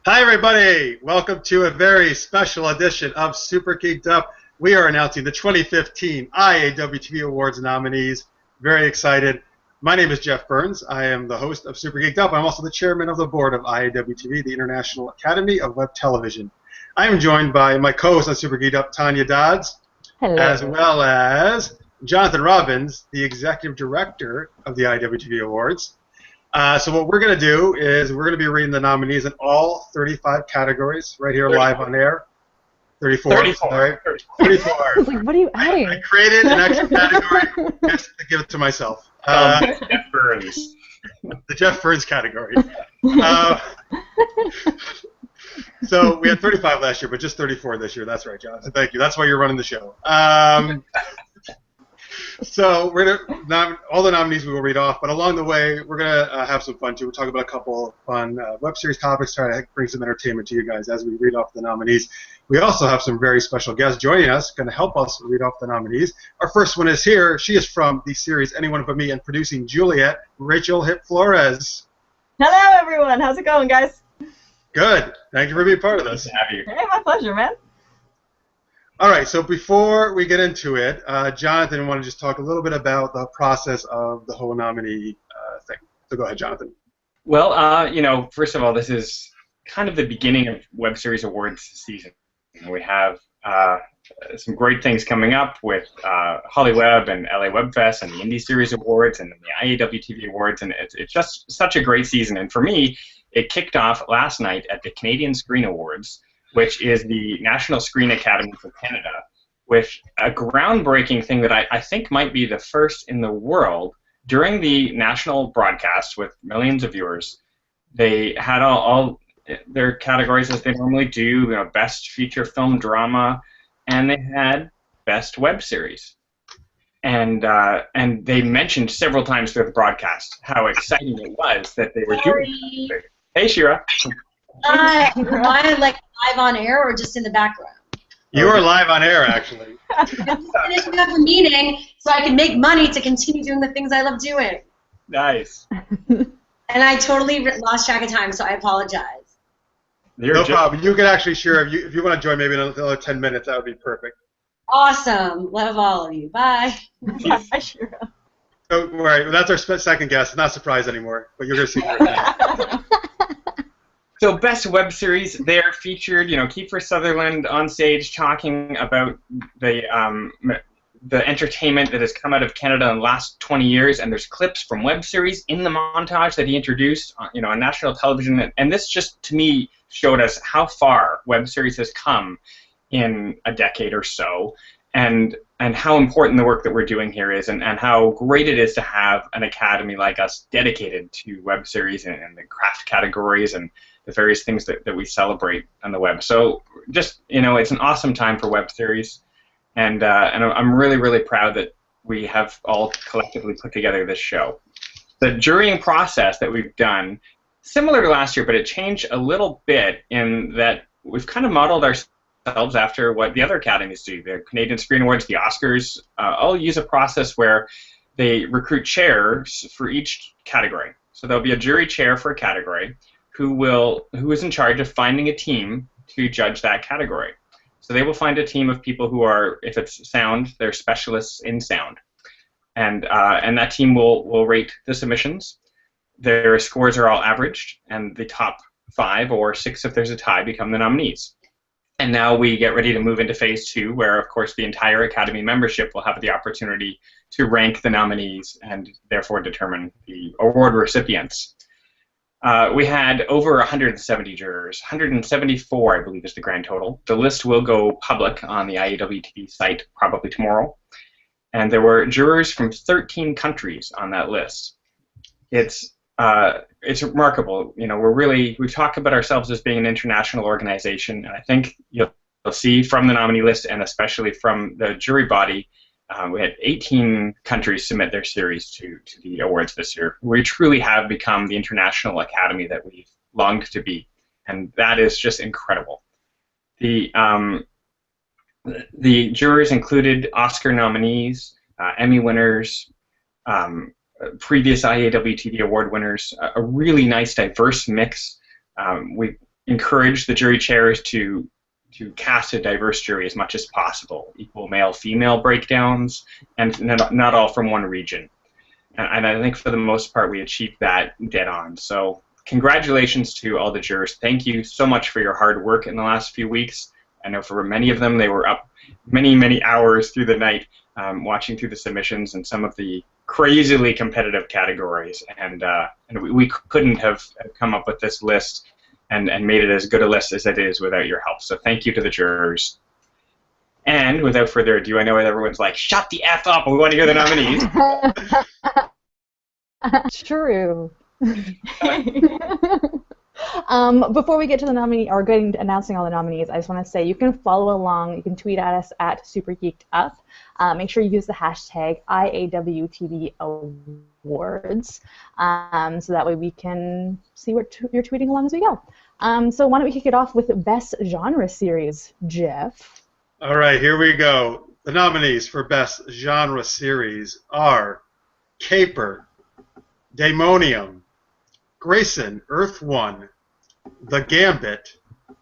Hi, everybody. Welcome to a very special edition of Super Geeked Up. We are announcing the 2015 IAWTV Awards nominees. Very excited. My name is Jeff Burns. I am the host of Super Geeked Up. I'm also the chairman of the board of IAWTV, the International Academy of Web Television. I am joined by my co-host on Super Geeked Up, Tanya Dodds, Hello. as well as Jonathan Robbins, the executive director of the IAWTV Awards. So what we're going to do is we're going to be reading the nominees in all 35 categories right here live on air. 34. Sorry. 34. I was like, what are you adding? I created an extra category just to give it to myself. Jeff Burns. The Jeff Burns category. So we had 35 last year, but just 34 this year. That's right, Jonathan. Thank you. That's why you're running the show. So we're gonna all the nominees we will read off, but along the way we're gonna have some fun too. We'll talk about a couple of fun web series topics, try to bring some entertainment to you guys as we read off the nominees. We also have some very special guests joining us, going to help us read off the nominees. Our first one is here. She is from the series Anyone But Me and producing Juliet, Rachael Hip-Flores. Hello, everyone. How's it going, guys? Good. Thank you for being part of this. Nice to have you. Hey, my pleasure, man. All right, so before we get into it, Jonathan, I want to just talk a little bit about the process of the whole nominee thing. So go ahead, Jonathan. Well, first of all, this is kind of the beginning of Web Series Awards season. We have some great things coming up with Hollyweb and LA Web Fest and the Indie Series Awards and the IAWTV Awards, and it's just such a great season. And for me, it kicked off last night at the Canadian Screen Awards, which is the National Screen Academy for Canada, with a groundbreaking thing that I think might be the first in the world. During the national broadcast with millions of viewers, they had all their categories as they normally do, best feature film drama, and they had best web series. And they mentioned several times through the broadcast how exciting it was that they were doing that. Hey, Shira. Am I like live on air or just in the background? You are live on air, actually. I'm finishing up a meeting so I can make money to continue doing the things I love doing. Nice. And I totally lost track of time, so I apologize. No problem. You can actually share, if you want to join maybe in another 10 minutes, that would be perfect. Awesome. Love all of you. Bye. Bye, Shira. So, all right, that's our second guest. Not surprised anymore, but you're going to see her. So best web series, they're featured, Kiefer Sutherland on stage talking about the entertainment that has come out of Canada in the last 20 years, and there's clips from web series in the montage that he introduced, on national television, and this just, to me, showed us how far web series has come in a decade or so, and how important the work that we're doing here is, and how great it is to have an academy like us dedicated to web series and the craft categories and the various things that we celebrate on the web. So just, it's an awesome time for web series, and I'm really, really proud that we have all collectively put together this show. The jurying process that we've done, similar to last year, but it changed a little bit in that we've kind of modeled ourselves after what the other academies do. The Canadian Screen Awards, the Oscars, all use a process where they recruit chairs for each category. So there'll be a jury chair for a category who is in charge of finding a team to judge that category. So they will find a team of people who are, if it's sound, they're specialists in sound. And that team will rate the submissions. Their scores are all averaged, and the top 5 or 6, if there's a tie, become the nominees. And now we get ready to move into phase 2, where, of course, the entire Academy membership will have the opportunity to rank the nominees and therefore determine the award recipients. We had over 170 jurors, 174, I believe, is the grand total. The list will go public on the IAWTV site probably tomorrow. And there were jurors from 13 countries on that list. It's remarkable. We've talked about ourselves as being an international organization, and I think you'll see from the nominee list, and especially from the jury body, we had 18 countries submit their series to the awards this year. We truly have become the international academy that we've longed to be, and that is just incredible. The jurors included Oscar nominees, Emmy winners, previous IAWTV award winners, a really nice diverse mix. encourage the jury chairs to cast a diverse jury as much as possible, equal male-female breakdowns, and not all from one region. And I think for the most part we achieved that dead on. So congratulations to all the jurors. Thank you so much for your hard work in the last few weeks. I know for many of them they were up many hours through the night watching through the submissions and some of the crazily competitive categories. And we couldn't have come up with this list and made it as good a list as it is without your help. So thank you to the jurors. And without further ado, I know everyone's like, shut the F up, we want to hear the nominees. True. Before we get to the nominee, or getting to announcing all the nominees, I just want to say you can follow along. You can tweet at us at @SuperGeekedUp. Make sure you use the hashtag IAWTV Awards, so that way we can see what you're tweeting along as we go. So why don't we kick it off with Best Genre Series, Jeff? All right, here we go. The nominees for Best Genre Series are Caper, Daemonium, Grayson, Earth One, The Gambit,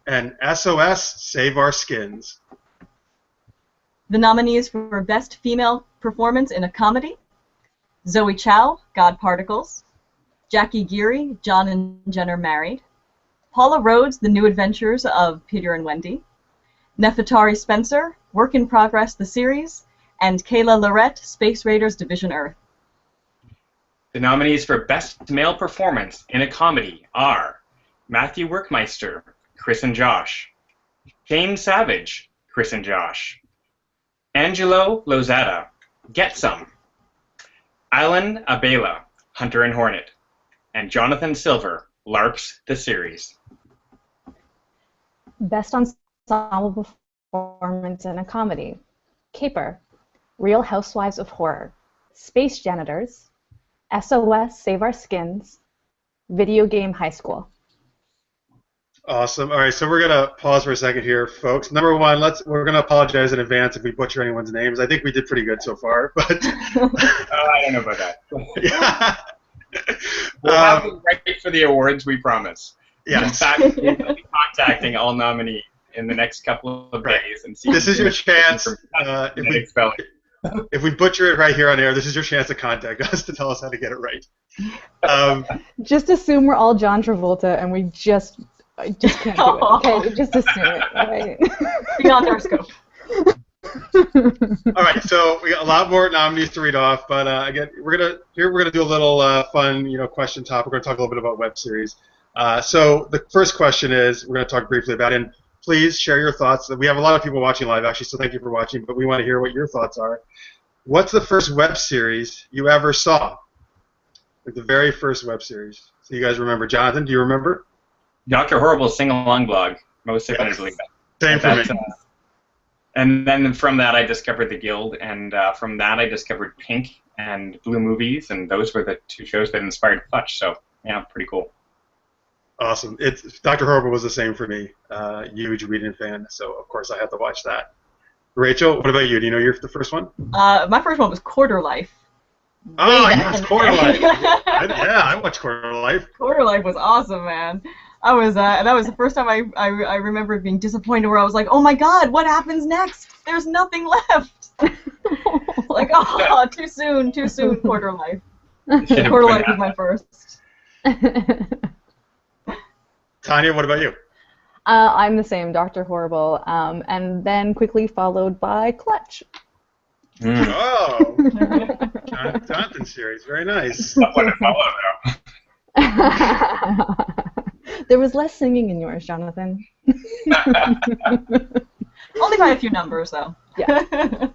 and SOS, Save Our Skins. The nominees for Best Female Performance in a Comedy: Zoe Chow, God Particles; Jackie Geary, John and Jen Are Married; Paula Rhodes, The New Adventures of Peter and Wendy; Nefertari Spencer, Work in Progress, the Series; and Kayla Lorette, Space Raiders Division Earth. The nominees for Best Male Performance in a Comedy are Matthew Workmeister, Chris and Josh; Shane Savage, Chris and Josh; Angelo Lozada, Get Some; Alan Abela, Hunter and Hornet; and Jonathan Silver, LARPs, the Series. Best Ensemble Performance in a Comedy: Caper, Real Housewives of Horror; Space Janitors; SOS, Save Our Skins; Video Game High School. Awesome. All right, so we're gonna pause for a second here, folks. Number one, we're gonna apologize in advance if we butcher anyone's names. I think we did pretty good so far, but I don't know about that. Yeah. We'll have it right for the awards, we promise. Yes. In fact, we'll be contacting all nominees in the next couple of days and see. This is your chance. If we butcher it right here on air, this is your chance to contact us to tell us how to get it right. Just assume we're all John Travolta and we just can't do it. Okay, just assume it. All right. Beyond our scope. All right, so we got a lot more nominees to read off, but again, we're gonna do a little fun, question topic. We're gonna talk a little bit about web series. So the first question is, we're gonna talk briefly about it. And please share your thoughts. We have a lot of people watching live, actually, so thank you for watching. But we want to hear what your thoughts are. What's the first web series you ever saw? Like the very first web series. So you guys remember? Jonathan, do you remember? Dr. Horrible's sing-along blog, most definitely. Same for me. And then from that, I discovered The Guild, and from that, I discovered Pink and Blue Movies, and those were the two shows that inspired Clutch. So, yeah, pretty cool. Awesome. Dr. Horrible was the same for me. Huge Whedon fan, so of course I had to watch that. Rachel, what about you? Do you know the first one? My first one was Quarter Life. Oh, yes, Quarter Life. I watched Quarter Life. Quarter Life was awesome, man. That was the first time I remember being disappointed, where I was like, oh my God, what happens next? There's nothing left. Like, oh, too soon, Quarter Life. Quarter Life was my first. Tanya, what about you? I'm the same, Dr. Horrible, and then quickly followed by Clutch. Oh, Jonathan series, very nice. What to follow, though. There was less singing in yours, Jonathan. Only by a few numbers, though. Yeah.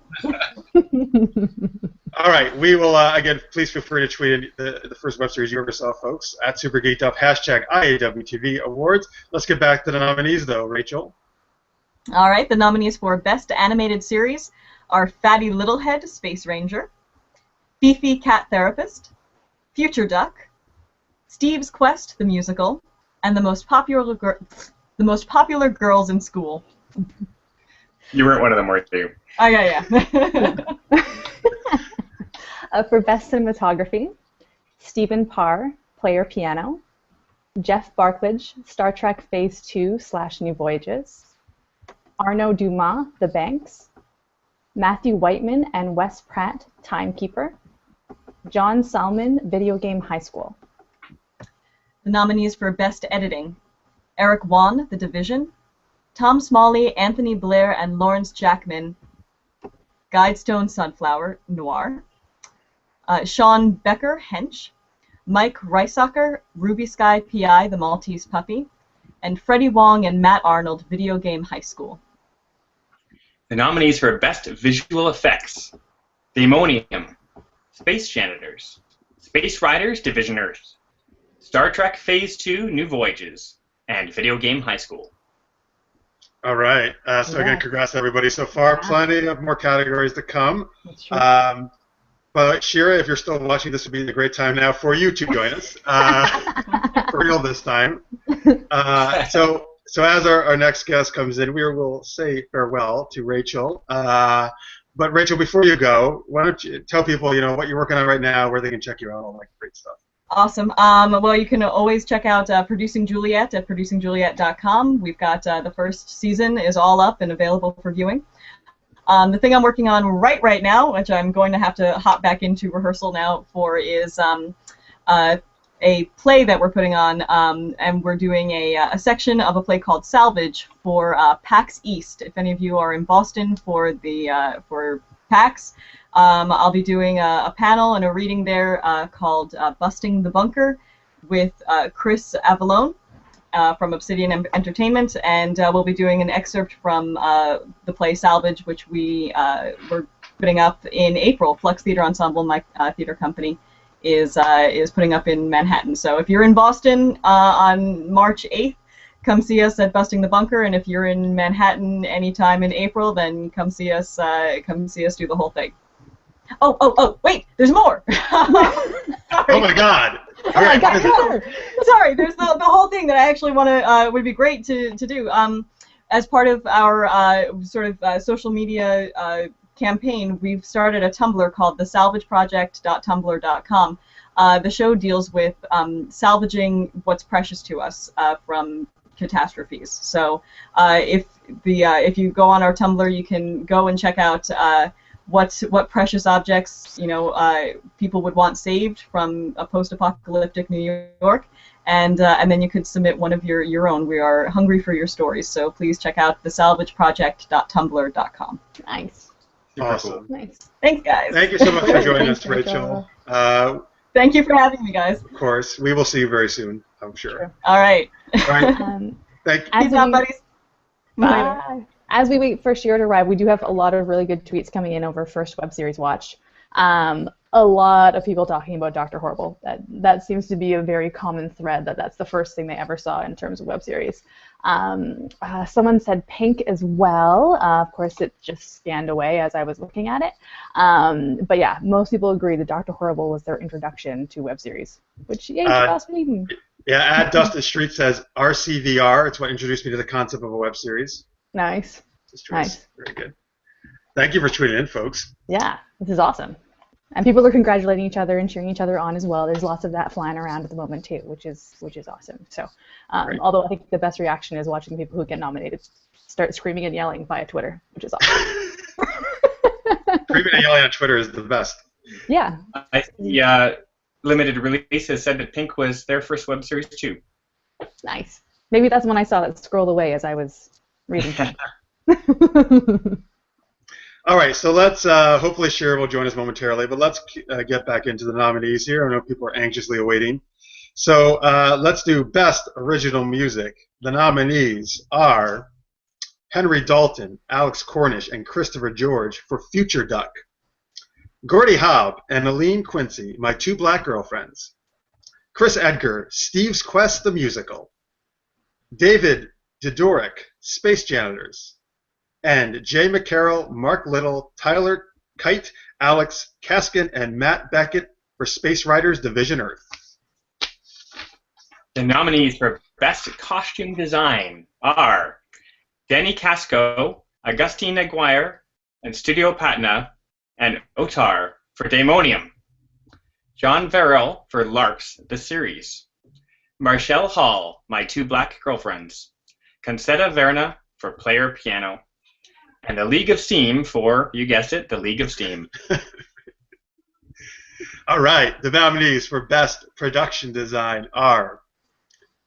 All right, we will, again, please feel free to tweet in the first web series you ever saw, folks, at @SuperGeekedUp, hashtag IAWTV Awards. Let's get back to the nominees, though. Rachel? All right, the nominees for Best Animated Series are Fatty Littlehead, Space Ranger; Fifi Cat Therapist; Future Duck; Steve's Quest, the Musical; and the most popular girls in school. You weren't one of them, were you? Oh, yeah. For Best Cinematography, Stephen Parr, Player Piano; Jeff Barklage, Star Trek Phase 2/New Voyages, Arnaud Dumas, The Banks, Matthew Whiteman and Wes Pratt, Timekeeper, John Salmon, Video Game High School. The nominees for Best Editing: Eric Wan, The Division; Tom Smalley, Anthony Blair, and Lawrence Jackman, Guidestone Sunflower, Noir; Sean Becker, Hench; Mike Reisacher, Ruby Sky P.I., The Maltese Puppy; and Freddie Wong and Matt Arnold, Video Game High School. The nominees for Best Visual Effects: Daemonium, Space Janitors, Space Riders Division Earth, Star Trek Phase 2 New Voyages, and Video Game High School. All right. So again, congrats everybody so far. Plenty of more categories to come. But Shira, if you're still watching, this would be a great time now for you to join us. For real this time. So as our next guest comes in, we will say farewell to Rachael. But Rachael, before you go, why don't you tell people, what you're working on right now, where they can check you out, all that great stuff. Awesome. Well, you can always check out Producing Juliet at producingjuliet.com. We've got the first season is all up and available for viewing. The thing I'm working on right now, which I'm going to have to hop back into rehearsal now for, is a play that we're putting on, and we're doing a section of a play called Salvage for PAX East. If any of you are in Boston for PAX, I'll be doing a panel and a reading there called Busting the Bunker with Chris Avalone from Obsidian Entertainment, and we'll be doing an excerpt from the play Salvage, which we're putting up in April. Flux Theater Ensemble, my theater company, is putting up in Manhattan. So if you're in Boston on March 8th, come see us at Busting the Bunker, and if you're in Manhattan anytime in April, then come see us do the whole thing. Oh, wait, there's more. Oh my God. All right. Sorry, there's the whole thing that I actually want to would be great to do. As part of our social media campaign, we've started a Tumblr called thesalvageproject.tumblr.com. The show deals with salvaging what's precious to us from catastrophes. So if you go on our Tumblr, you can go and check out what precious objects people would want saved from a post-apocalyptic New York, and then you could submit one of your own. We are hungry for your stories, so please check out thesalvageproject.tumblr.com. Nice. Awesome. Cool. Nice. Thanks, guys. Thank you so much for joining us, Rachael. Thank you for having me, guys. Of course. We will see you very soon, I'm sure. All right. All right. Thank you. Peace out, buddies. Bye. Later. As we wait for Shira to arrive, we do have a lot of really good tweets coming in over first web series watch. A lot of people talking about Dr. Horrible. That seems to be a very common thread, that's the first thing they ever saw in terms of web series. Someone said Pink as well. Of course, it just scanned away as I was looking at it. But yeah, most people agree that Dr. Horrible was their introduction to web series, which, yeah, yeah, at Dustin Street says RCVR. It's what introduced me to the concept of a web series. Nice. Nice. Very good. Thank you for tweeting in, folks. Yeah, this is awesome. And people are congratulating each other and cheering each other on as well. There's lots of that flying around at the moment too, which is awesome. So, although I think the best reaction is watching people who get nominated start screaming and yelling via Twitter, which is awesome. Screaming and yelling on Twitter is the best. Yeah. Limited Release has said that Pink was their first web series too. Nice. Maybe that's when I saw that scroll away as I was reading Pink. All right, so let's hopefully Shira will join us momentarily, but let's get back into the nominees here. I know people are anxiously awaiting. So let's do Best Original Music. The nominees are Henry Dalton, Alex Cornish, and Christopher George for Future Duck. Gordy Hobb and Aline Quincy, My Two Black Girlfriends. Chris Edgar, Steve's Quest the Musical. David Dodoric, Space Janitors. And Jay McCarroll, Mark Little, Tyler Kite, Alex Kaskin, and Matt Beckett for Space Riders Division Earth. The nominees for Best Costume Design are Danny Casco, Augustine Aguirre, and Studio Patna, and Otar for Daemonium. John Verrill for LARPs, the series. Marshall Hall, My Two Black Girlfriends, Concetta Verna for Player Piano, and The League of Steam for, you guessed it, The League of Steam. All right, the nominees for Best Production Design are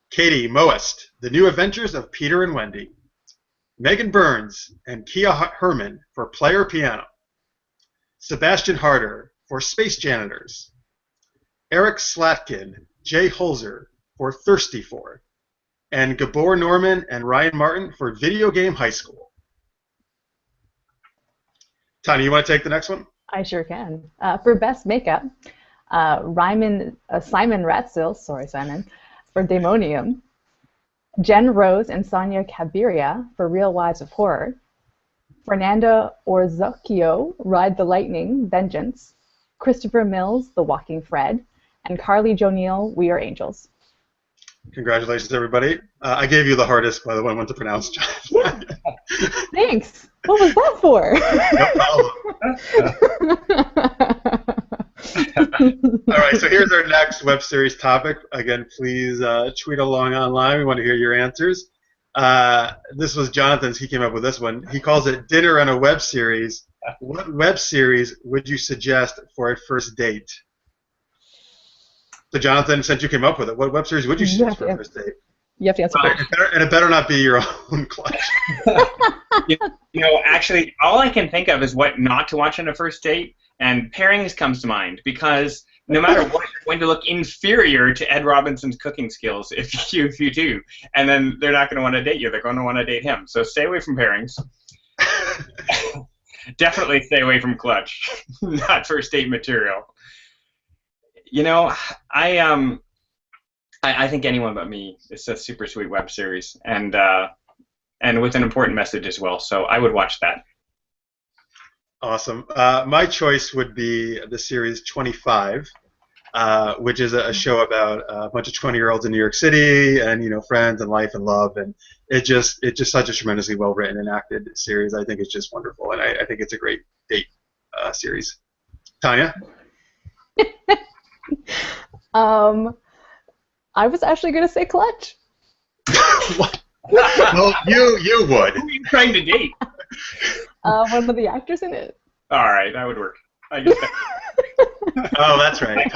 Katie Moest, The New Adventures of Peter and Wendy, Megan Burns and Kia Herman for Player Piano, Sebastian Harder for Space Janitors, Eric Slatkin, Jay Holzer for Thirsty For, and Gabor Norman and Ryan Martin for Video Game High School. Tanya, you want to take the next one? I sure can. For Best Makeup, Simon Ratzil, sorry Simon, for Daemonium, Jen Rose and Sonia Cabiria for Real Wives of Horror, Fernanda Orzocchio, Ride the Lightning, Vengeance, Christopher Mills, The Walking Fred, and Carly Jo Neal, We Are Angels. Congratulations, everybody. I gave you the hardest, by the way, one to pronounce, John. Yeah. Thanks. What was that for? No problem. All right, so here's our next web series topic. Again, please tweet along online. We want to hear your answers. This was Jonathan's. He came up with this one. He calls it Dinner on a Web Series. What web series would you suggest for a first date? So, Jonathan, since you came up with it, what web series would you suggest for a first date? You have to answer first. And it better not be your own collection. You know, actually, all I can think of is what not to watch on a first date, and pairings comes to mind, because no matter what, you're going to look inferior to Ed Robinson's cooking skills if you do, and then they're not going to want to date you. They're going to want to date him. So stay away from pairings. Definitely stay away from Clutch. Not first date material. You know, I think Anyone But Me is a super sweet web series, and with an important message as well. So I would watch that. Awesome. My choice would be the series 25, which is a show about a bunch of 20-year-olds in New York City, and friends and life and love, and it's just such a tremendously well written and acted series. I think it's just wonderful, and I think it's a great date series. Tanya. I was actually going to say Clutch. What? Well, you would. Who are you trying to date? One of the actors in it. All right, that would work. Oh, that's right.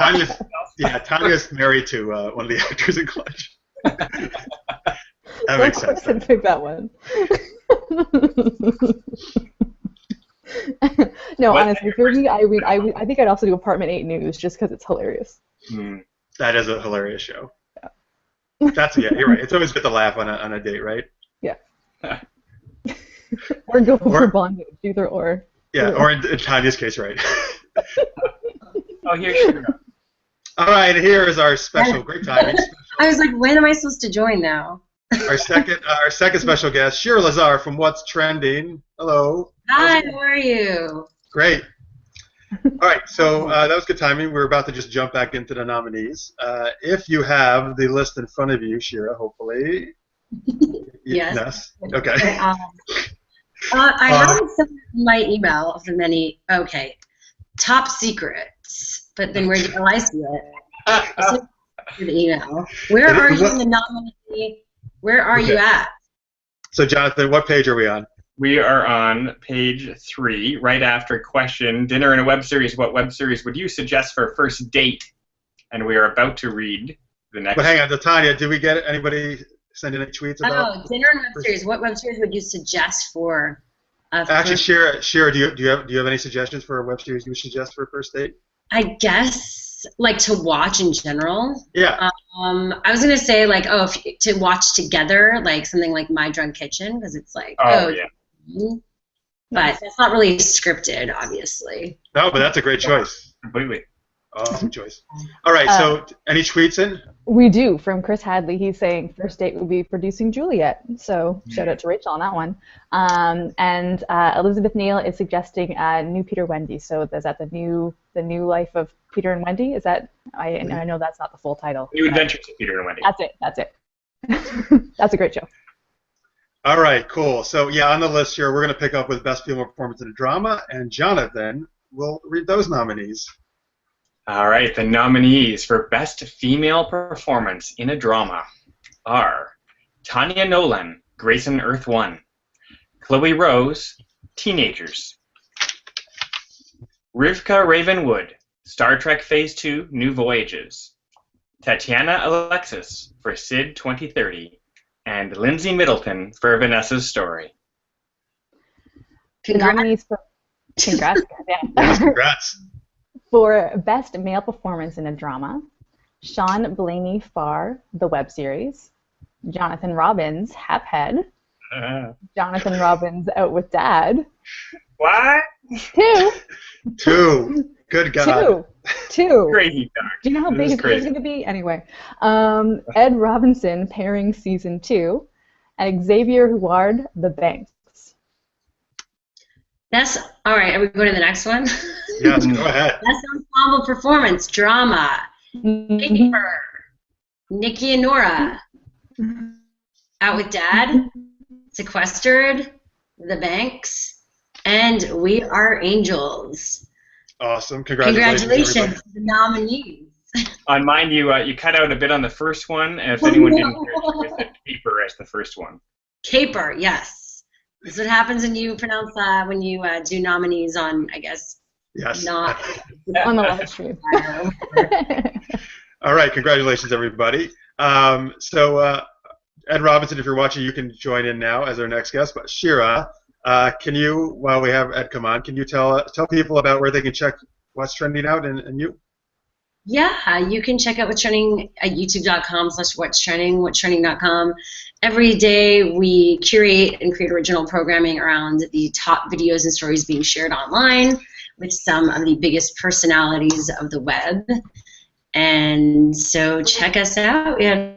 Tanya's married to one of the actors in Clutch. That makes sense. I'd pick that one. No, honestly, for me, I think I'd also do Apartment 8 News just because it's hilarious. That is a hilarious show. Yeah. You're right. It's always good to laugh on a date, right? Yeah. Or go for bondage, either or. Yeah, or in Tanya's case, right? Oh, here's Shira. All right, here is our special, great timing. I was like, when am I supposed to join now? Our second special guest, Shira Lazar from What's Trending. Hello. Hi, how are you? Great. All right, so that was good timing. We're about to just jump back into the nominees. If you have the list in front of you, Shira, hopefully. Yes. Okay. I haven't sent my email of the many. Okay. Top secrets. But then where did I see it? I sent the email. Where are you in the nominee? Where are you at? So, Jonathan, what page are we on? We are on page 3, right after question, Dinner in a Web Series. What web series would you suggest for a first date? And we are about to read the next. But hang on, Tanya, did we get anybody send any tweets about? Oh, Dinner in a Web Series. What web series would you suggest for? Actually, Shira, do you have any suggestions for a web series you would suggest for a first date? I guess like to watch in general. Yeah. I was gonna say like to watch together, like something like My Drunk Kitchen, because it's like yeah. But that's not really scripted, obviously. No, but that's a great choice. Completely. Awesome choice. All right, so any tweets in? We do, from Chris Hadley. He's saying first date would be producing Juliet. So shout out to Rachel on that one. And Elizabeth Neal is suggesting New Peter Wendy. So is that the new life of Peter and Wendy? Is that I know that's not the full title. New Adventures of Peter and Wendy. That's it. That's a great show. All right, cool. So yeah, on the list here, we're going to pick up with Best Female Performance in a Drama, and Jonathan will read those nominees. All right, the nominees for Best Female Performance in a Drama are Tanya Nolan, Grayson Earth 1, Chloe Rose, Teenagers, Rivka Ravenwood, Star Trek Phase 2, New Voyages, Tatiana Alexis for Sid 2030, and Lindsay Middleton for Vanessa's Story. The nominees for congrats. Yes, congrats. For Best Male Performance in a Drama, Sean Blaney Farr, the web series, Jonathan Robbins, Haphead, Jonathan Robbins, Out with Dad. What? Two. Good God. Two. Crazy talk. Do you know how big it's going to be? Anyway, Ed Robinson, Pairing Season 2, and Xavier Huard, The Banks. That's all right. Are we going to the next one? Yes, go ahead. Best ensemble performance drama. Paper. Nikki and Nora. Out with Dad. Sequestered. The Banks. And We Are Angels. Awesome. Congratulations to the nominees. On mine, you cut out a bit on the first one, and if anyone didn't hear it, you said Caper as the first one. Caper, yes. This is what happens when you pronounce when you do nominees on, I guess, Yes. not On the live stream. All right. Congratulations, everybody. So, Ed Robinson, if you're watching, you can join in now as our next guest. But Shira, can you, while we have Ed come on, can you tell people about where they can check what's trending out and you? Yeah, you can check out What's Trending at youtube.com/whatstrending, whatstrending.com. Every day we curate and create original programming around the top videos and stories being shared online with some of the biggest personalities of the web. And so check us out and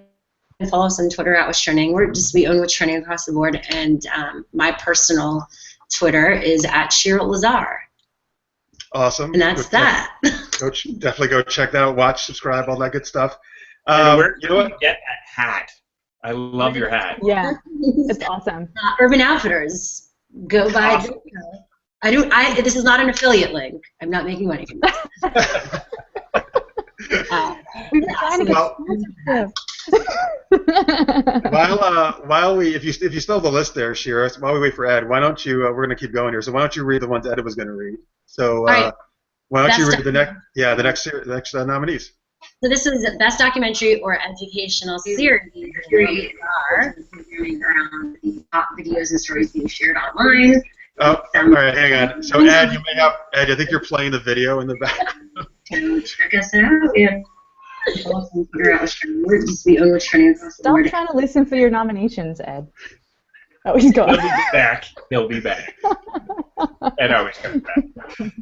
follow us on Twitter at What's Trending. We own What's Trending across the board, and my personal Twitter is at Shira Lazar. Awesome. And that's that. Definitely go check that out. Watch, subscribe, all that good stuff. Where can you get that hat? I love your hat. Yeah, it's awesome. Urban Outfitters. Go buy. Awesome. This is not an affiliate link. I'm not making money from this. We were trying to While we, if you still have the list there, Shira, while we wait for Ed, why don't you? We're going to keep going here. So why don't you read the ones Ed was going to read? So right. why don't you read the next nominees? So this is Best Documentary or Educational Series. We are around the top videos and stories being shared online. Oh, all right, hang on. So Ed, I think you're playing the video in the background. Check us out. And Stop trying to listen for your nominations, Ed. Oh, he's gone. He'll be back. Ed always comes back.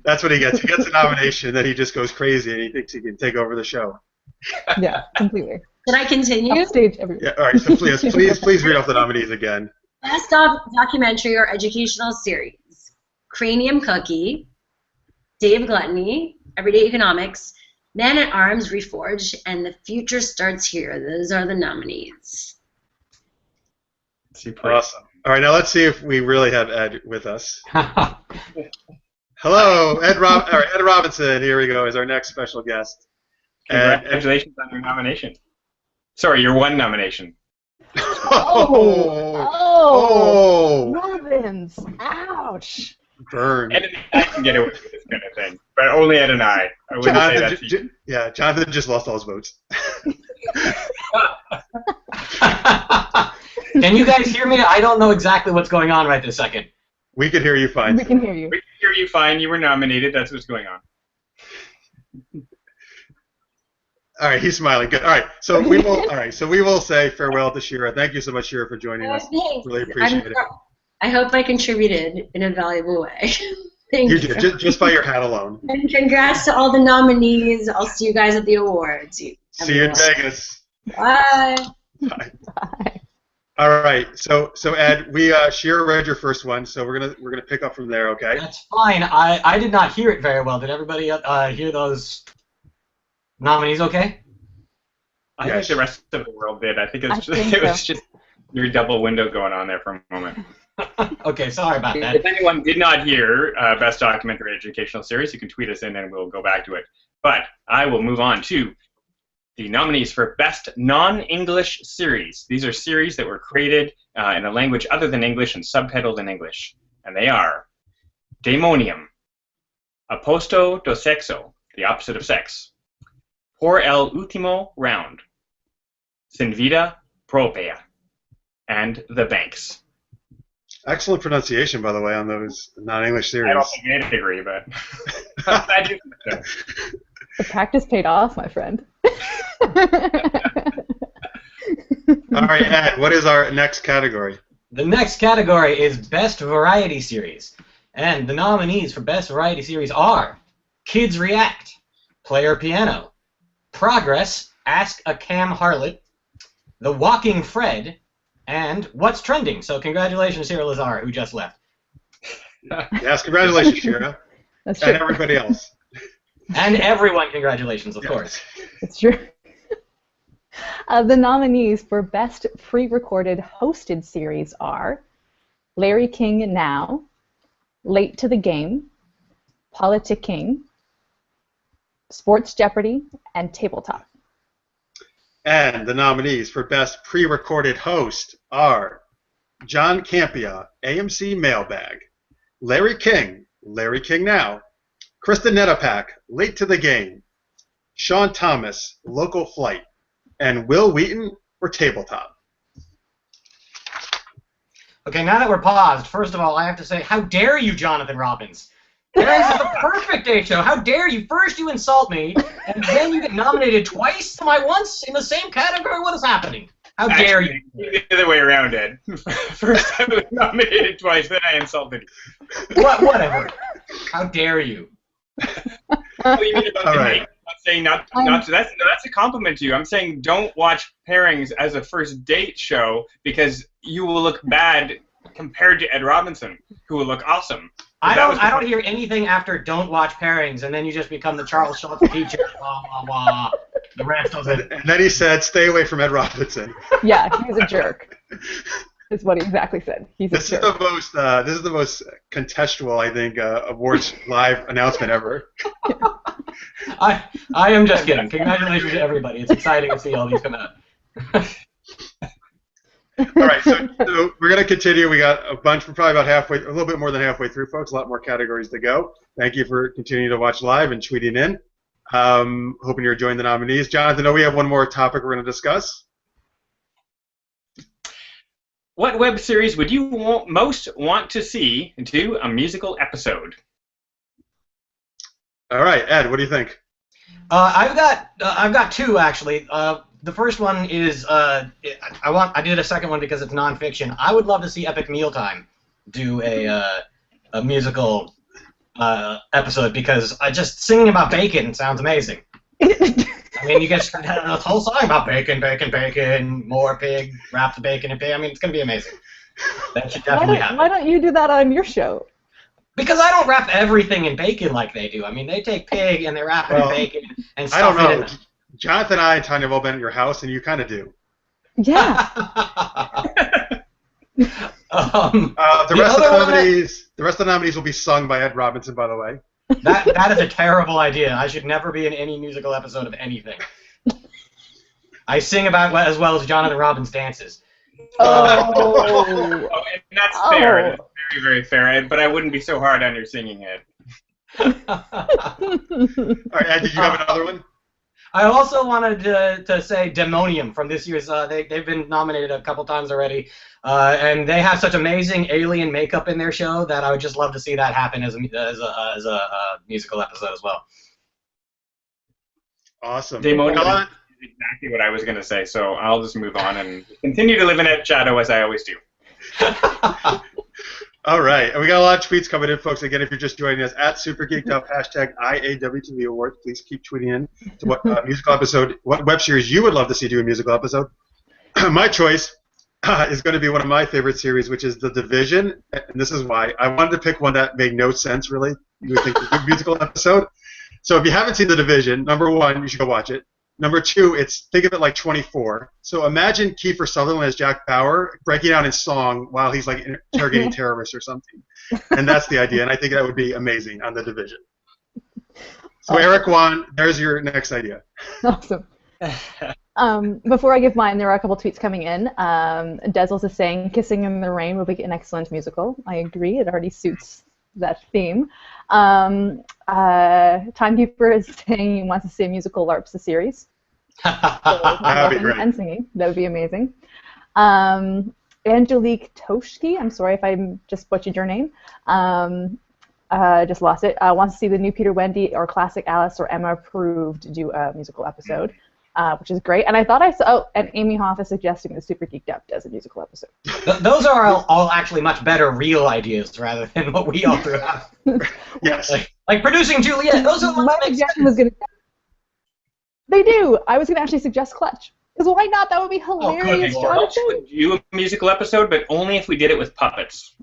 That's what he gets. He gets a nomination, then he just goes crazy and he thinks he can take over the show. Yeah, completely. Can I continue? Upstage everyone. Yeah, all right, so please read off the nominees again. Best Documentary or Educational Series. Cranium Cookie, Dave Gluttony, Everyday Economics, Man at Arms Reforged, and The Future Starts Here. Those are the nominees. Super. Awesome. All right, now let's see if we really have Ed with us. Hello, Ed Robinson. Here we go, is our next special guest. Congratulations on your nomination. Sorry, your one nomination. Oh, Robbins! Ouch! Burn. Ed and I can get away with this kind of thing, but only Ed and I. I wouldn't say that to you. Yeah, Jonathan just lost all his votes. Can you guys hear me? I don't know exactly what's going on right this second. We can hear you fine. We can hear you. We can hear you fine. You were nominated. That's what's going on. All right, he's smiling. Good. All right, so we will. All right, so we will say farewell to Shira. Thank you so much, Shira, for joining us. Thanks. Really appreciate it. I hope I contributed in a valuable way. Thank you. You did, just by your hat alone. And congrats to all the nominees. I'll see you guys at the awards. See you in Vegas. Bye. Bye. Bye. All right, so Ed, Shira read your first one, so we're gonna pick up from there, okay? That's fine. I did not hear it very well. Did everybody hear those nominees? Okay. I think the rest of the world did. I think it was just your double window going on there for a moment. Okay, sorry about that. If anyone did not hear Best Documentary Educational Series, you can tweet us in and we'll go back to it. But I will move on to the nominees for Best Non-English Series. These are series that were created in a language other than English and subtitled in English. And they are Daemonium, Opposto do Sexo, the opposite of sex, Por el Ultimo Round, Sin Vida Propia, and The Banks. Excellent pronunciation, by the way, on those non-English series. I don't think I'd agree, but I do think so. The practice paid off, my friend. All right, Ed, what is our next category? The next category is Best Variety Series. And the nominees for Best Variety Series are Kids React, Player Piano, Progress, Ask a Cam Harlot, The Walking Fred, and What's Trending. So congratulations, Shira Lazar, who just left. Yes, congratulations, Shira. That's true. And everybody else. And everyone, congratulations, of course. It's true. The nominees for Best Pre-Recorded Hosted Series are Larry King Now, Late to the Game, Politicking, Sports Jeopardy, and Tabletop. And the nominees for Best Pre-Recorded Host are John Campia, AMC Mailbag, Larry King Now, Kristen Netapak, Late to the Game, Sean Thomas, Local Flight, and Will Wheaton for Tabletop. Okay, now that we're paused, first of all, I have to say, how dare you, Jonathan Robbins? This is the perfect day show. How dare you? First you insult me, and then you get nominated twice to my once in the same category? What is happening? How dare you? The other way around, Ed. First I was nominated twice, then I insulted you. Whatever. How dare you? What do you mean about the name? I'm saying not to, that's a compliment to you. I'm saying don't watch pairings as a first date show because you will look bad compared to Ed Robinson, who will look awesome. I don't hear anything after don't watch pairings, and then you just become the Charles Schultz teacher. Blah, blah, blah. The rest doesn't. And then he said, stay away from Ed Robinson. Yeah, he's a jerk. Is what he exactly said. He's a jerk. This is the most contextual, I think, awards live announcement ever. I am just kidding. Congratulations to everybody. It's exciting to see all these come out. All right, so we're going to continue. We got a bunch. We're probably about a little bit more than halfway through, folks. A lot more categories to go. Thank you for continuing to watch live and tweeting in. Hoping you're enjoying the nominees. Jonathan, I know we have one more topic we're going to discuss. What web series would you most want to see do a musical episode? All right, Ed, what do you think? I've got two actually. The first one is I did a second one because it's nonfiction. I would love to see Epic Mealtime do a musical episode because just singing about bacon sounds amazing. I mean, you get a whole song about bacon, bacon, bacon, more pig, wrap the bacon in pig. I mean, it's gonna be amazing. That should definitely happen. Why don't you do that on your show? Because I don't wrap everything in bacon like they do. I mean, they take pig and they wrap it in bacon and stuff it in them. Jonathan and I and Tanya have all been at your house, and you kind of do. Yeah. The rest of the nominees will be sung by Ed Robinson, by the way. That is a terrible idea. I should never be in any musical episode of anything. I sing about as well as Jonathan Robbins dances. And that's fair. That's very, very fair. But I wouldn't be so hard on your singing, Ed. All right, Ed, did you have another one? I also wanted to say Daemonium from this year's. They've been nominated a couple times already, and they have such amazing alien makeup in their show that I would just love to see that happen as a musical episode as well. Awesome. Daemonium is exactly what I was going to say, so I'll just move on and continue to live in Ed's shadow as I always do. All right, and we got a lot of tweets coming in, folks. Again, if you're just joining us, at Super Geeked Up, hashtag IAWTV Awards. Please keep tweeting in to what musical episode, what web series you would love to see do a musical episode. My choice is going to be one of my favorite series, which is The Division, and this is why. I wanted to pick one that made no sense, really. You would think a good musical episode. So if you haven't seen The Division, number one, you should go watch it. Number two, think of it like 24. So imagine Kiefer Sutherland as Jack Bauer breaking out in song while he's like interrogating terrorists or something. And that's the idea, and I think that would be amazing on The Division. So Eric won. There's your next idea. Awesome. Before I give mine, there are a couple tweets coming in. Dezzles is saying Kissing in the Rain would be an excellent musical. I agree. It already suits that theme. Timekeeper is saying he wants to see a musical LARPs the series. That'd be great. And singing. That would be amazing. Angelique Toshki, I'm sorry if I just butchered your name. Just lost it. Wants to see the new Peter Wendy or classic Alice or Emma approved do a musical episode, which is great. And I thought I saw, and Amy Hoff is suggesting that Super Geeked Up does a musical episode. Those are all actually much better real ideas rather than what we all threw out. Yes. Like producing Juliet. Those are the ones that make sense. They do. I was going to actually suggest Clutch. Because why not? That would be hilarious, Jonathan. We would do a musical episode, but only if we did it with puppets.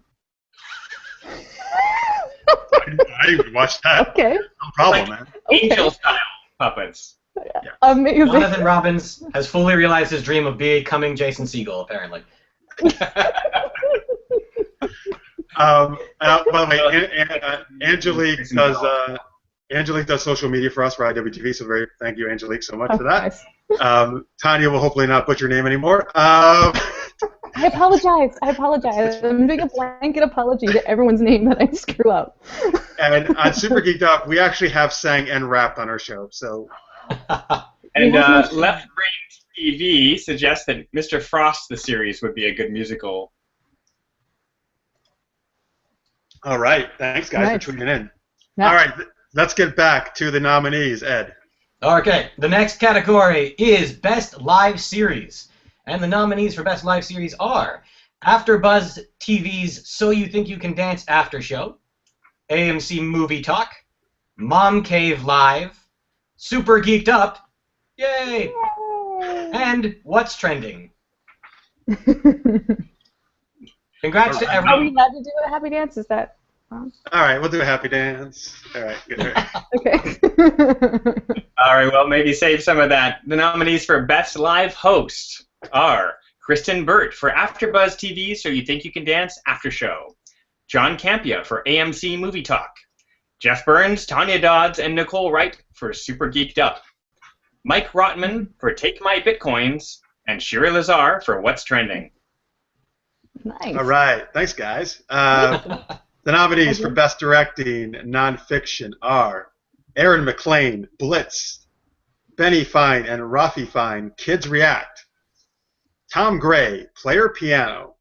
I would watch that. Okay. No problem, man. Angel-style puppets. Yeah. Amazing. Jonathan Robbins has fully realized his dream of becoming Jason Segel, apparently. By the way, Angelique does social media for us for IAWTV, so thank you, Angelique, so much for that. Nice. Tanya will hopefully not butcher your name anymore. I apologize. I'm doing a blanket apology to everyone's name that I screw up. And on Super Geeked Up, we actually have sang and rapped on our show, so. And Left Brain TV suggests that Mr. Frost the series would be a good musical. All right, thanks guys for tuning in. Yeah. All right, let's get back to the nominees, Ed. Okay, the next category is Best Live Series. And the nominees for Best Live Series are AfterBuzz TV's So You Think You Can Dance After Show, AMC Movie Talk, Mom Cave Live, Super Geeked Up, yay, and What's Trending. Congrats to everyone. Are we allowed to do a happy dance? Is that wrong? All right, we'll do a happy dance. All right, good. Okay. All right, well, maybe save some of that. The nominees for Best Live Host are Kristen Burt for AfterBuzz TV, So You Think You Can Dance After Show, John Campia for AMC Movie Talk, Jeff Burns, Tanya Dodds, and Nicole Wright for Super Geeked Up, Mike Rotman for Take My Bitcoins, and Shira Lazar for What's Trending. Nice. All right, thanks guys. The nominees for Best Directing Nonfiction are Aaron McLean, Blitz, Benny Fine and Rafi Fine, Kids React, Tom Gray, Player Piano,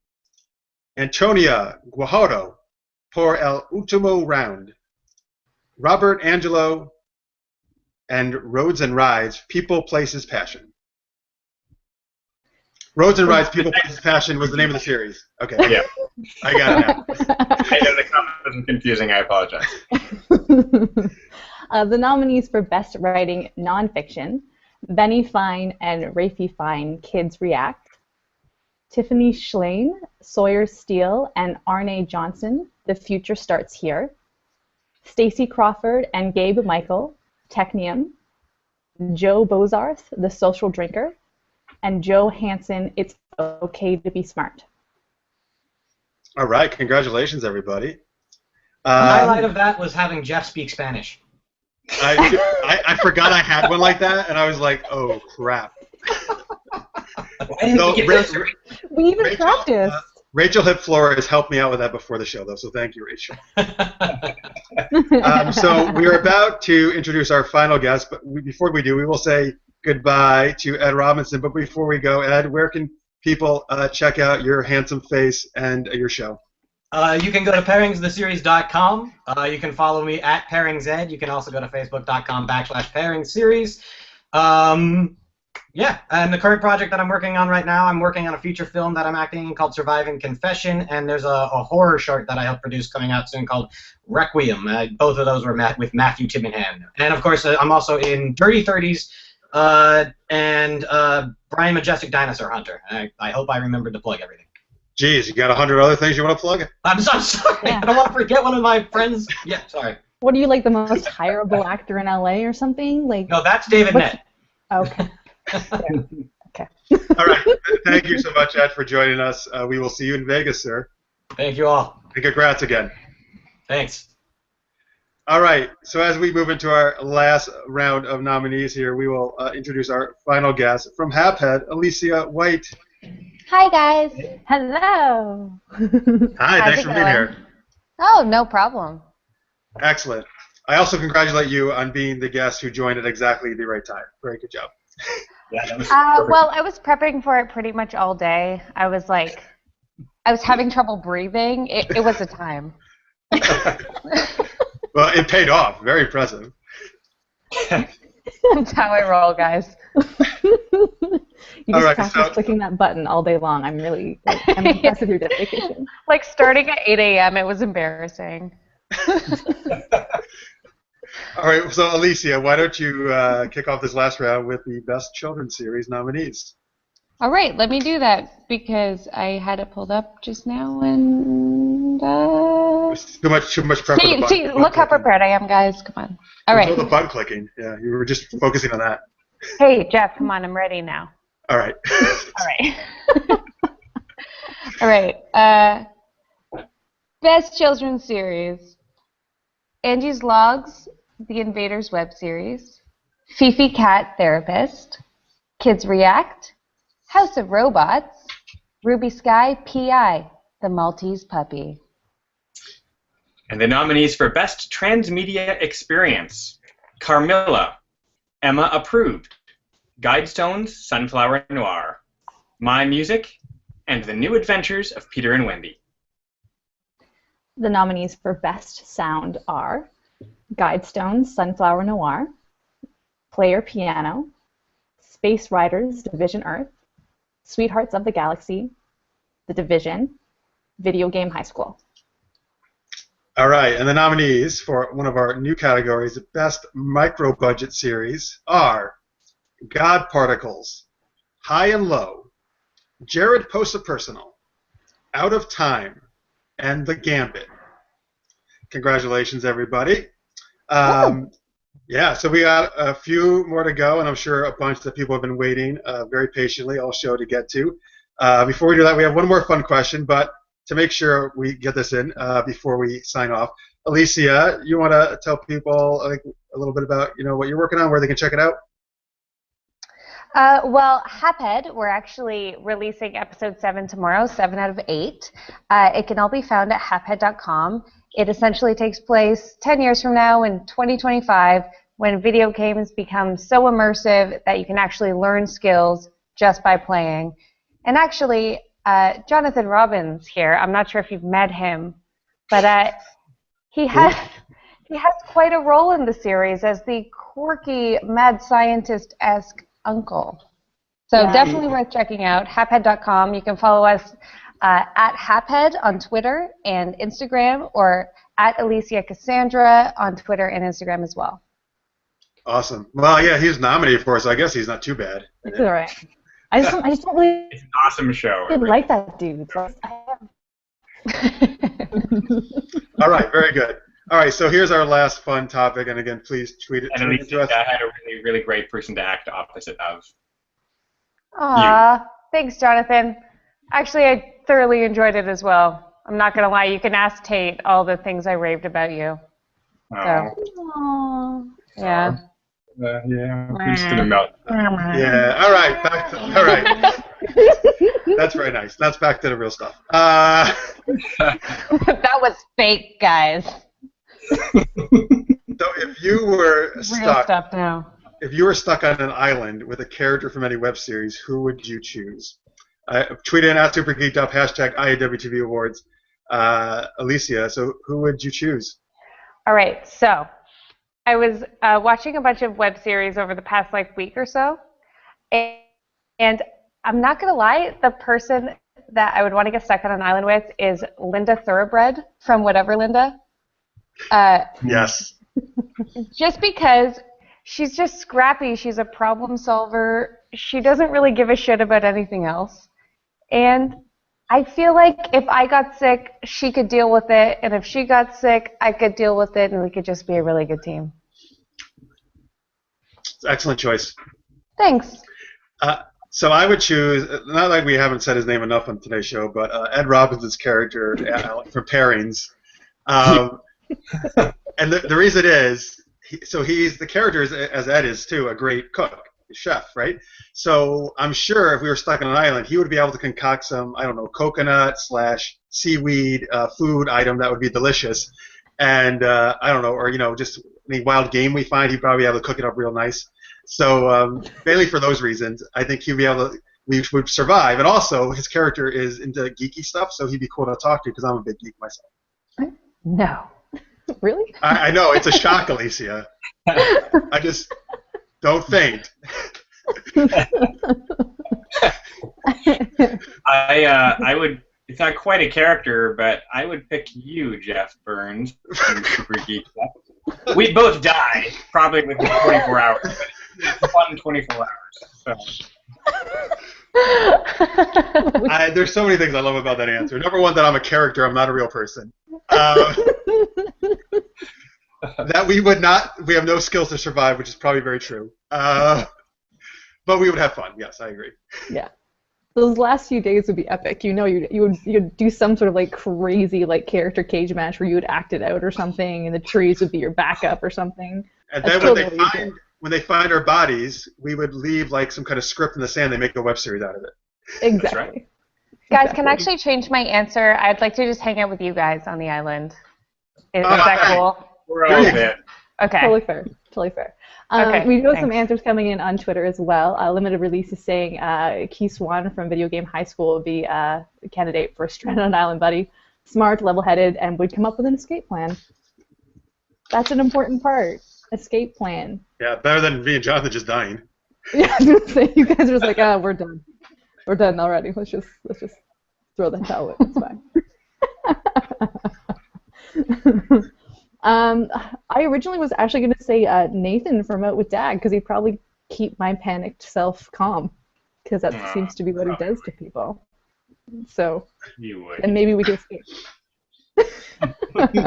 Antonia Guajardo, Por El Último Round, Robert Angelo, and Roads and Rides, People, Places, Passion. Roads and Rides, People, Places, Passion was the name of the series. Okay. Yeah. I got it now. I know the comment was confusing. I apologize. The nominees for Best Writing Nonfiction, Benny Fine and Rafi Fine, Kids React, Tiffany Schlein, Sawyer Steele, and Arne Johnson, The Future Starts Here, Stacy Crawford and Gabe Michael, Technium, Joe Bozarth, The Social Drinker, and Joe Hansen, It's Okay to Be Smart. All right, congratulations, everybody. The highlight of that was having Jeff speak Spanish. I forgot I had one like that, and I was like, oh, crap. We even practiced. Rachael Hip-Flores helped me out with that before the show, though, so thank you, Rachel. So we are about to introduce our final guest, but before we do, we will say goodbye to Ed Robinson. But before we go, Ed, where can people check out your handsome face and your show? You can go to pairingstheseries.com. You can follow me at PairingsEd. You can also go to facebook.com/pairingsseries. Yeah, and the current project that I'm working on right now, I'm working on a feature film that I'm acting in called Surviving Confession, and there's a horror short that I helped produce coming out soon called Requiem. Both of those were with Matthew Timenhan. And, of course, I'm also in Dirty 30s and Brian Majestic Dinosaur Hunter. I hope I remembered to plug everything. Geez, you got 100 other things you want to plug? I'm so sorry. Yeah. I don't want to forget one of my friends. Yeah, sorry. What are you, like the most hireable actor in LA or something? Like? No, that's David Nett. Okay. Okay. All right. Thank you so much, Ed, for joining us. We will see you in Vegas, sir. Thank you all. And congrats again. Thanks. All right, so as we move into our last round of nominees here, we will introduce our final guest from Haphead, Elysia White. Hi, guys. Hello. Hi, thanks for being here. Oh, no problem. Excellent. I also congratulate you on being the guest who joined at exactly the right time. Very good job. Yeah, that was perfect. Well, I was prepping for it pretty much all day. I was having trouble breathing. It was a time. Well, it paid off. Very impressive. That's how I roll, guys. You just practice clicking that button all day long. I'm impressed with your dedication. Like starting at 8 a.m., it was embarrassing. All right, so Elysia, why don't you kick off this last round with the Best Children's Series nominees? All right, let me do that because I had it pulled up just now and. Too much prep. See, look how prepared I am, guys. Come on. All right. The button clicking. Yeah, you were just focusing on that. Hey, Jeff, come on, I'm ready now. All right. All right. All right. Best Children's Series. Angie's Logs, The Invaders web series. Fifi Cat Therapist. Kids React. House of Robots. Ruby Sky P.I., The Maltese Puppy. And the nominees for Best Transmedia Experience: Carmilla, Emma Approved, Guidestones, Sunflower Noir, My Music, and The New Adventures of Peter and Wendy. The nominees for Best Sound are Guidestones, Sunflower Noir, Player Piano, Space Riders, Division Earth, Sweethearts of the Galaxy, The Division, Video Game High School. All right, and the nominees for one of our new categories, Best Micro-Budget Series, are God Particles, High and Low, Jared Posts a Personal, Out of Time, and The Gambit. Congratulations, everybody. Yeah, so we got a few more to go, and I'm sure a bunch that people have been waiting very patiently all show to get to. Before we do that, we have one more fun question, but to make sure we get this in before we sign off, Elysia, you want to tell people a little bit about what you're working on, where they can check it out? Well, Haphead, we're actually releasing episode 7 tomorrow, 7 out of 8. It can all be found at haphead.com. It essentially takes place 10 years from now in 2025 when video games become so immersive that you can actually learn skills just by playing. And actually, Jonathan Robbins here, I'm not sure if you've met him, but he has quite a role in the series as the quirky, mad scientist-esque uncle. So definitely worth checking out, haphead.com. You can follow us at Haphead on Twitter and Instagram, or at Elysia Cassandra on Twitter and Instagram as well. Awesome. Well, yeah, he's nominated for us, so I guess he's not too bad. It's all right. I just don't really. It's an awesome show. I like that dude. All right, very good. All right, so here's our last fun topic, and again, please tweet it to us. I had a really, really great person to act opposite of. Aw, thanks, Jonathan. Actually, I thoroughly enjoyed it as well. I'm not gonna lie, you can ask Tate all the things I raved about you. Oh. So, yeah. Yeah, I'm just gonna melt. Yeah. All right. All right. That's very nice. That's back to the real stuff. That was fake, guys. So if you were stuck, stuff now. If you were stuck on an island with a character from any web series, who would you choose? Tweet in at Super Geeked Up, hashtag IAWTV Awards. Elysia, so who would you choose? All right, so I was watching a bunch of web series over the past week or so, and I'm not gonna lie, the person that I would want to get stuck on an island with is Linda Thoroughbred from Whatever Linda. Yes. Just because she's just scrappy, she's a problem solver, she doesn't really give a shit about anything else, and I feel like if I got sick, she could deal with it, and if she got sick, I could deal with it, and we could just be a really good team. Excellent choice. Thanks. So I would choose, not like we haven't said his name enough on today's show, but Ed Robbins' character from Pairings. And the reason is, he's the character is, as Ed is too, a great cook, chef, right? So I'm sure if we were stuck on an island, he would be able to concoct some, I don't know, coconut / seaweed food item that would be delicious. And I don't know, or just any wild game we find, he'd probably be able to cook it up real nice. So mainly for those reasons, I think he'd be able to. We would survive, and also his character is into geeky stuff, so he'd be cool to talk to because I'm a big geek myself. No. Really? I know, it's a shock, Elysia. I just don't faint. I would. It's not quite a character, but I would pick you, Jeff Burns, from Super Geeked Up. We'd both die probably within 24 hours, but it's a fun 24 hours. So. There's so many things I love about that answer. Number one, that I'm a character. I'm not a real person. That we have no skills to survive, which is probably very true. But we would have fun. Yes, I agree. Yeah. Those last few days would be epic. You'd do some sort of like crazy like character cage match where you would act it out or something, and the trees would be your backup or something. And then when they find our bodies, we would leave like some kind of script in the sand. They make a web series out of it. Exactly. Right. Guys, can I actually change my answer? I'd like to just hang out with you guys on the island. Is that cool? We're all good. Okay. Totally fair. Totally fair. Okay, we do have some answers coming in on Twitter as well. Limited Release is saying Key Swan from Video Game High School would be a candidate for Stranded on an Island buddy. Smart, level-headed, and would come up with an escape plan. That's an important part. Escape plan. Yeah, better than me and Jonathan just dying. Yeah, I was gonna say, you guys are just like, we're done. We're done already. Let's just throw the towel in. It's fine. I originally was actually going to say Nathan from Out with Dad, because he'd probably keep my panicked self calm, because that seems to be what he does to people. So, and maybe we can escape.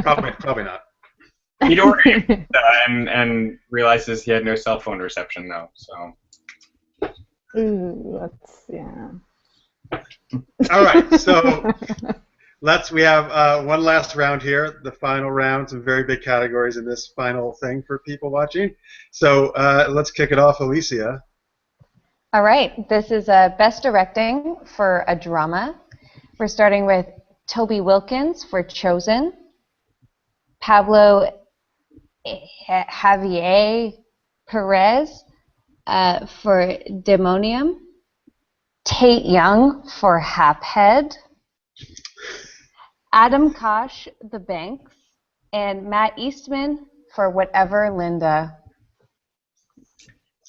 Probably not. He'd order and realizes he had no cell phone reception though. So. Ooh, yeah. All right, so we have one last round here, the final round. Some very big categories in this final thing for people watching. So let's kick it off, Elysia. All right, this is Best Directing for a Drama. We're starting with Toby Wilkins for Chosen, Pablo Javier Perez for Demonium, Tate Young for Haphead, Adam Kosh, The Banks, and Matt Eastman for Whatever Linda.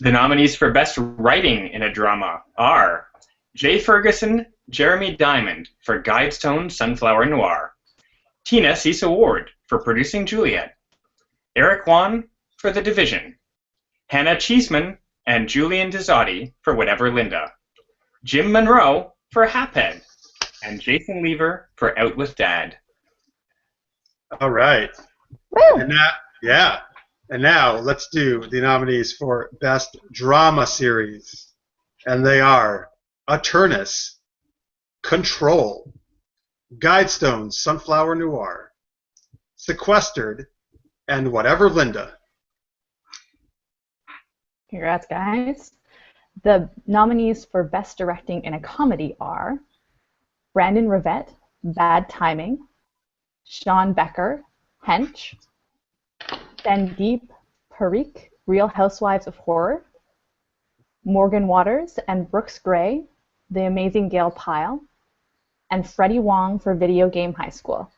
The nominees for Best Writing in a Drama are Jay Ferguson, Jeremy Diamond for Guidestone Sunflower Noir, Tina Cecil Ward for Producing Juliet, Eric Wan for The Division, Hannah Cheeseman and Julian Dizzotti for Whatever Linda, Jim Monroe for Haphead, and Jason Lever for Out with Dad. All right. Woo! And now let's do the nominees for Best Drama Series. And they are Aturnus, Control, Guidestones, Sunflower Noir, Sequestered, and Whatever Linda. Congrats, guys. The nominees for Best Directing in a Comedy are Brandon Rivette, Bad Timing, Sean Becker, Hench, Sandeep Parikh, Real Housewives of Horror, Morgan Waters and Brooks Gray, The Amazing Gail Pyle, and Freddie Wong for Video Game High School.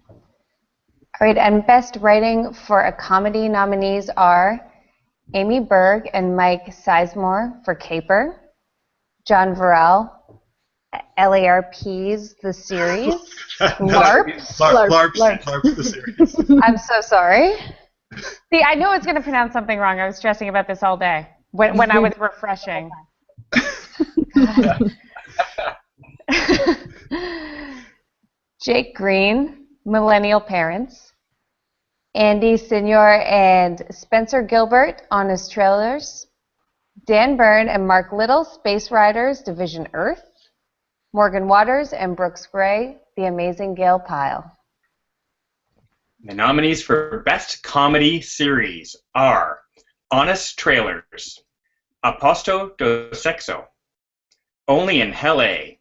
All right, and Best Writing for a Comedy nominees are Amy Berg and Mike Sizemore for Caper, John Varel, LARP's The Series, LARP's The Series. I'm so sorry. See, I knew I was going to pronounce something wrong. I was stressing about this all day when I was refreshing. Jake Green, Millennial Parents, Andy Senior and Spencer Gilbert, Honest Trailers, Dan Byrne and Mark Little, Space Riders, Division Earth, Morgan Waters and Brooks Gray, The Amazing Gail Pyle. The nominees for Best Comedy Series are Honest Trailers, Aposto do Sexo, Only in Hell A,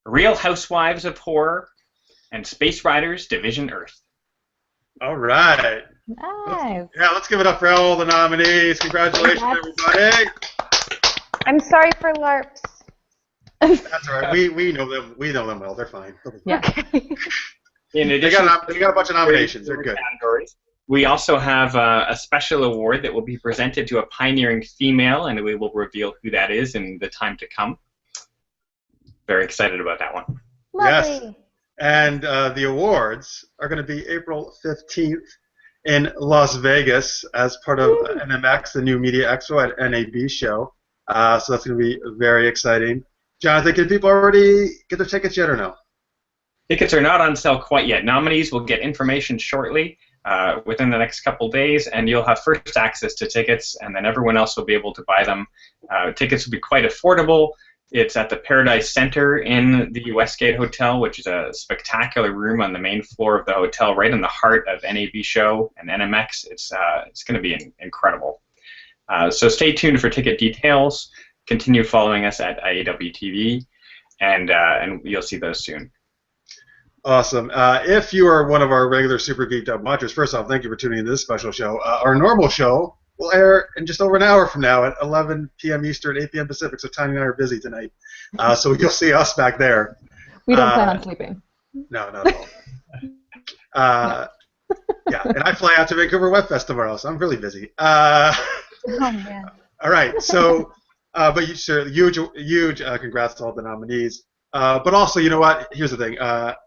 Real Housewives of Horror, and Space Riders Division Earth. All right. Nice. Let's give it up for all the nominees. Congratulations, everybody. I'm sorry for LARPs. That's all right. We know them. We know them well. They're fine. Yeah. In They addition, got a bunch of nominations. They're good. categories, we also have a special award that will be presented to a pioneering female, and we will reveal who that is in the time to come. Very excited about that one. Lovely. Yes. And the awards are going to be April 15th in Las Vegas as part of NMX, the new Media Expo at NAB Show. So that's going to be very exciting. Jonathan, can people already get their tickets yet or no? Tickets are not on sale quite yet. Nominees will get information shortly within the next couple days, and you'll have first access to tickets, and then everyone else will be able to buy them. Tickets will be quite affordable. It's at the Paradise Center in the Westgate Hotel, which is a spectacular room on the main floor of the hotel, right in the heart of NAB Show and NMX. It's going to be incredible. So stay tuned for ticket details. Continue following us at IAWTV, and you'll see those soon. Awesome. If you are one of our regular Super Geeked Up watchers, first off, thank you for tuning in to this special show. Our normal show will air in just over an hour from now at 11 p.m. Eastern, 8 p.m. Pacific, so Tiny and I are busy tonight. So you'll see us back there. We don't plan on sleeping. No, not at all. Yeah, and I fly out to Vancouver Web Fest tomorrow, so I'm really busy. Oh, man. All right, so, but huge congrats to all the nominees. But also, you know what? Here's the thing.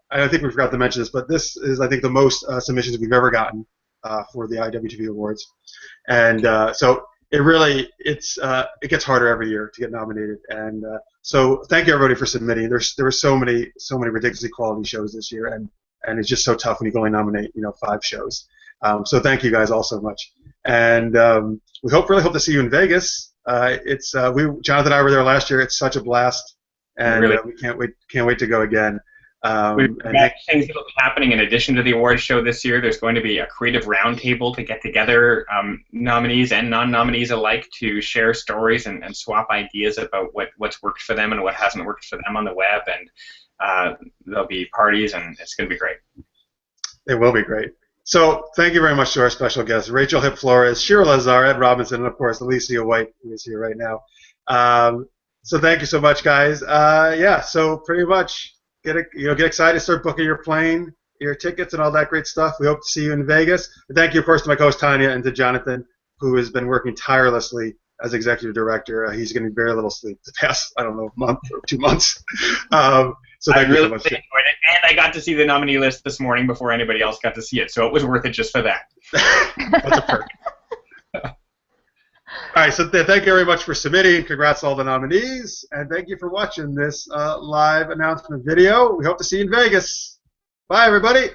I think we forgot to mention this, but this is, I think, the most submissions we've ever gotten for the IAWTV Awards, and so it gets harder every year to get nominated. And so thank you everybody for submitting. There were so many ridiculously quality shows this year, and it's just so tough when you can only nominate 5 shows. So thank you guys all so much, and we really hope to see you in Vegas. Jonathan and I were there last year. It's such a blast. And Really? we can't wait to go again. We've got things that will be happening in addition to the awards show this year. There's going to be a creative roundtable to get together nominees and non-nominees alike to share stories and swap ideas about what's worked for them and what hasn't worked for them on the web. And there'll be parties, and it's going to be great. It will be great. So thank you very much to our special guests, Rachael Hip-Flores, Shira Lazar, Ed Robinson, and of course Elysia White, who is here right now. So thank you so much, guys. So pretty much get excited, start booking your plane, your tickets, and all that great stuff. We hope to see you in Vegas. And thank you, of course, to my co-host Tanya and to Jonathan, who has been working tirelessly as executive director. He's getting very little sleep the past, month or 2 months. So thank you so much. Enjoyed it, and I got to see the nominee list this morning before anybody else got to see it, so it was worth it just for that. That's a perk. All right, so thank you very much for submitting. Congrats to all the nominees, and thank you for watching this live announcement video. We hope to see you in Vegas. Bye, everybody.